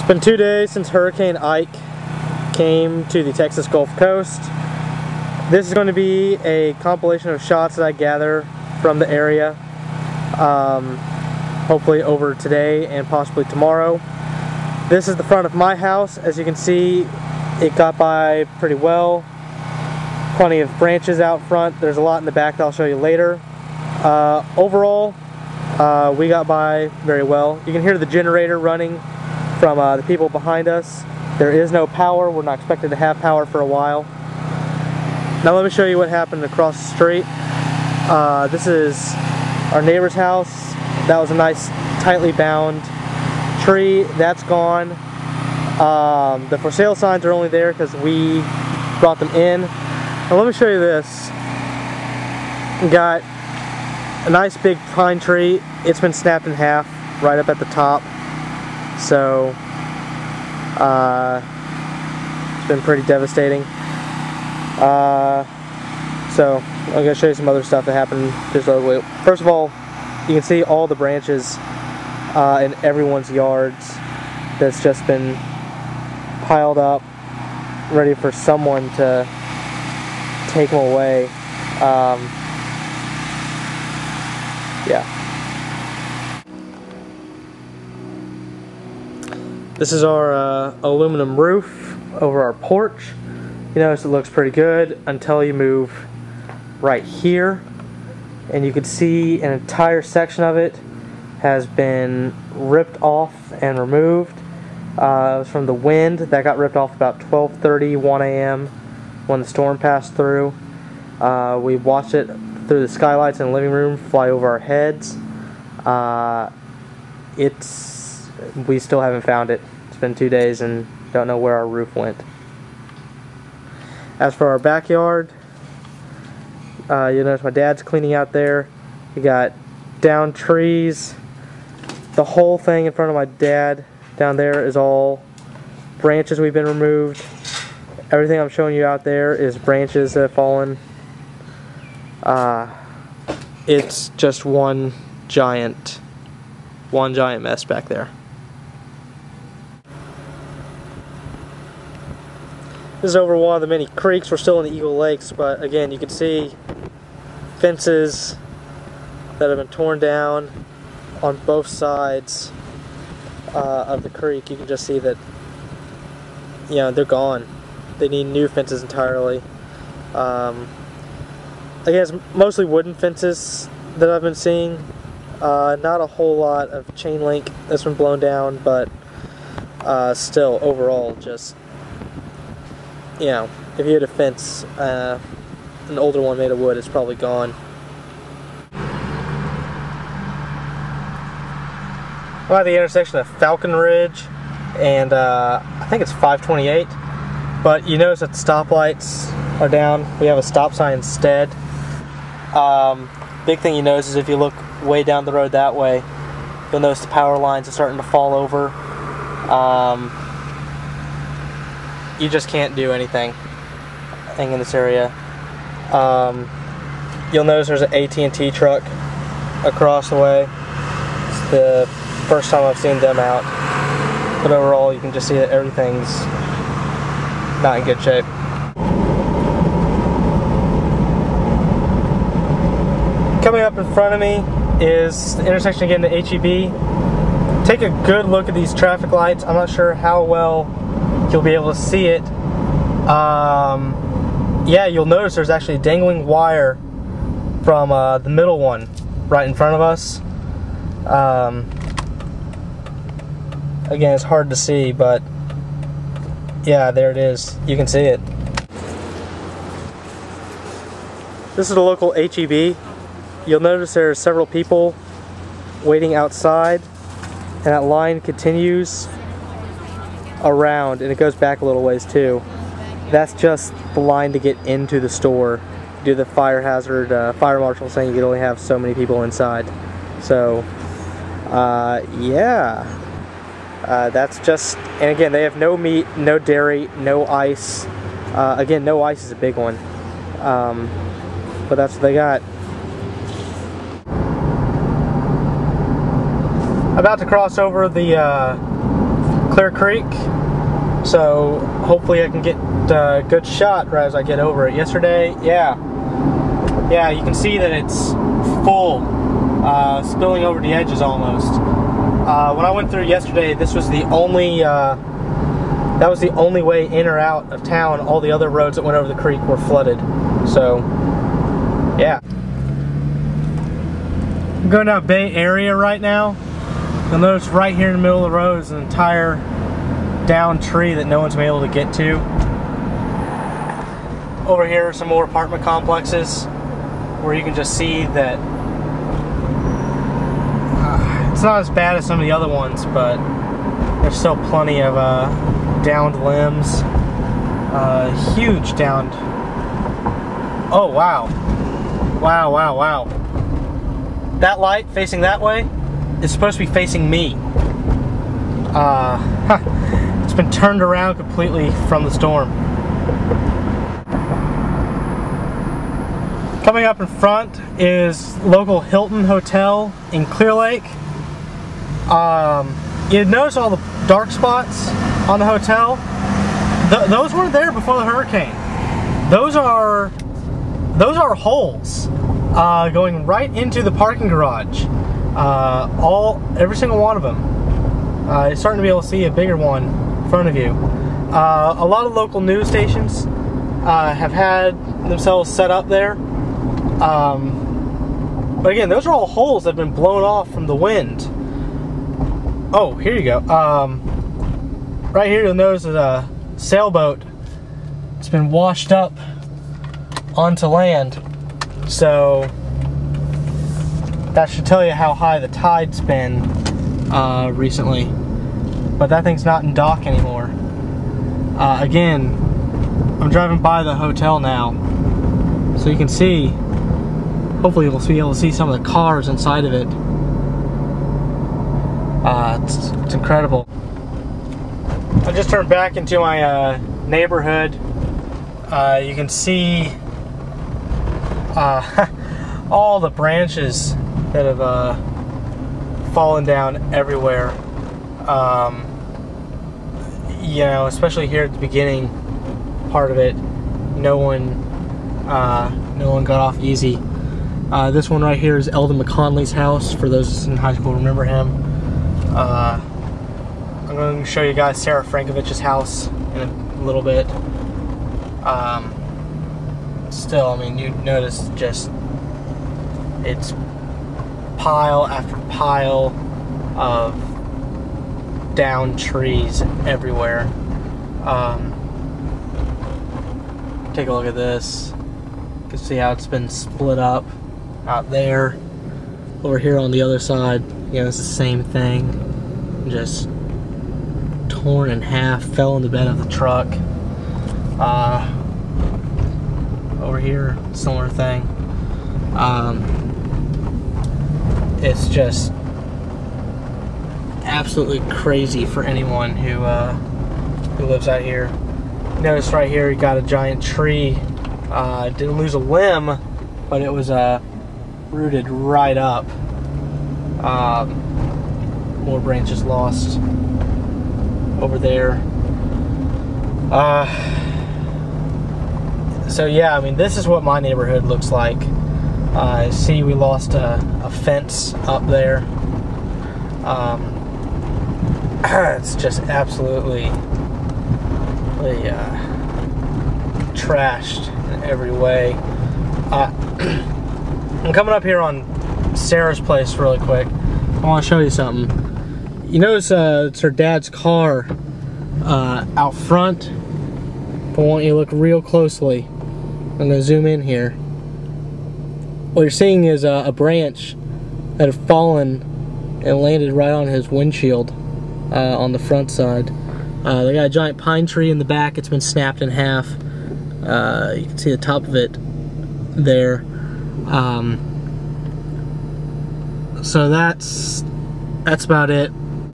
It's been 2 days since Hurricane Ike came to the Texas Gulf Coast. This is going to be a compilation of shots that I gather from the area, hopefully over today and possibly tomorrow. This is the front of my house. As you can see, it got by pretty well. Plenty of branches out front. There's a lot in the back that I'll show you later. Overall, we got by very well. You can hear the generator running from the people behind us. There is no power. We're not expected to have power for a while. Now let me show you what happened across the street. This is our neighbor's house. That was a nice tightly bound tree. That's gone. The for sale signs are only there because we brought them in. Now let me show you this. We got a nice big pine tree. It's been snapped in half right up at the top. So it's been pretty devastating. So I'm going to show you some other stuff that happened just over. First of all, you can see all the branches in everyone's yards that's just been piled up, ready for someone to take them away. Yeah. This is our aluminum roof over our porch. You notice it looks pretty good until you move right here, and you can see an entire section of it has been ripped off and removed. It was from the wind that got ripped off about 12:30, 1 a.m. when the storm passed through. We watched it through the skylights in the living room fly over our heads. We still haven't found it. It's been 2 days and don't know where our roof went. As for our backyard, you notice my dad's cleaning out there. You got down trees. The whole thing in front of my dad down there is all branches we've been removed. Everything I'm showing you out there is branches that have fallen. It's just one giant mess back there. This is over one of the many creeks. We're still in the Eagle Lakes, but again, you can see fences that have been torn down on both sides of the creek. You can just see that, you know, they're gone. They need new fences entirely. Again, it's mostly wooden fences that I've been seeing. Not a whole lot of chain link that's been blown down, but still, overall, just, you know, if you had a fence, an older one made of wood, it's probably gone. We're at the intersection of Falcon Ridge and I think it's 528, but you notice that the stoplights are down. We have a stop sign instead. Big thing you notice is if you look way down the road that way, you'll notice the power lines are starting to fall over. You just can't do anything in this area. You'll notice there's an AT&T truck across the way. It's the first time I've seen them out. But overall, you can just see that everything's not in good shape. Coming up in front of me is the intersection again, the HEB. Take a good look at these traffic lights. I'm not sure how well you'll be able to see it. Yeah, you'll notice there's actually a dangling wire from the middle one right in front of us. Again, it's hard to see, but yeah, there it is. You can see it. This is the local HEB. You'll notice there are several people waiting outside, and that line continues around, and it goes back a little ways too. That's just the line to get into the store. Do the fire hazard, fire marshal saying you can only have so many people inside. So, yeah. That's just, and again, they have no meat, no dairy, no ice. Again, no ice is a big one. But that's what they got. About to cross over the clear creek, so hopefully I can get a good shot right as I get over it. Yesterday, yeah, you can see that it's full, spilling over the edges almost. When I went through yesterday, this was the only that was the only way in or out of town. All the other roads that went over the creek were flooded. So, yeah. I'm going down Bay Area right now. You'll notice right here in the middle of the road is an entire downed tree that no one's been able to get to. Over here are some more apartment complexes where you can just see that it's not as bad as some of the other ones, but there's still plenty of downed limbs, huge downed. Oh wow, wow. That light facing that way is supposed to be facing me. It's been turned around completely from the storm. Coming up in front is local Hilton Hotel in Clear Lake. You notice all the dark spots on the hotel? Those weren't there before the hurricane. Those are holes going right into the parking garage. Every single one of them. You're starting to be able to see a bigger one in front of you. A lot of local news stations have had themselves set up there. But again, those are all holes that have been blown off from the wind. Oh, here you go. Right here you'll notice a sailboat. It's been washed up onto land. So that should tell you how high the tide's been recently. But that thing's not in dock anymore. Again, I'm driving by the hotel now, so you can see, hopefully you'll be able to see some of the cars inside of it. It's incredible. I just turned back into my neighborhood. You can see all the branches that have fallen down everywhere. You know, especially here at the beginning part of it, no one got off easy. This one right here is Eldon McConley's house. For those in high school, remember him. I'm going to show you guys Sarah Frankovich's house in a little bit. Still, I mean, you notice just it's pile after pile of down trees everywhere. Take a look at this. You can see how it's been split up out there. Over here on the other side, you know, it's the same thing. Just torn in half, fell in the bed of the truck. Over here, similar thing. It's just absolutely crazy for anyone who lives out here. Notice right here, you got a giant tree. Didn't lose a limb, but it was rooted right up. More branches lost over there. So yeah, I mean, this is what my neighborhood looks like. See, we lost a fence up there. It's just absolutely trashed in every way. I'm coming up here on Sarah's place really quick. I want to show you something. You notice it's her dad's car out front, but I want you to look real closely. I'm going to zoom in here. What you're seeing is a branch that had fallen and landed right on his windshield on the front side. They got a giant pine tree in the back. It's been snapped in half. You can see the top of it there. So that's about it.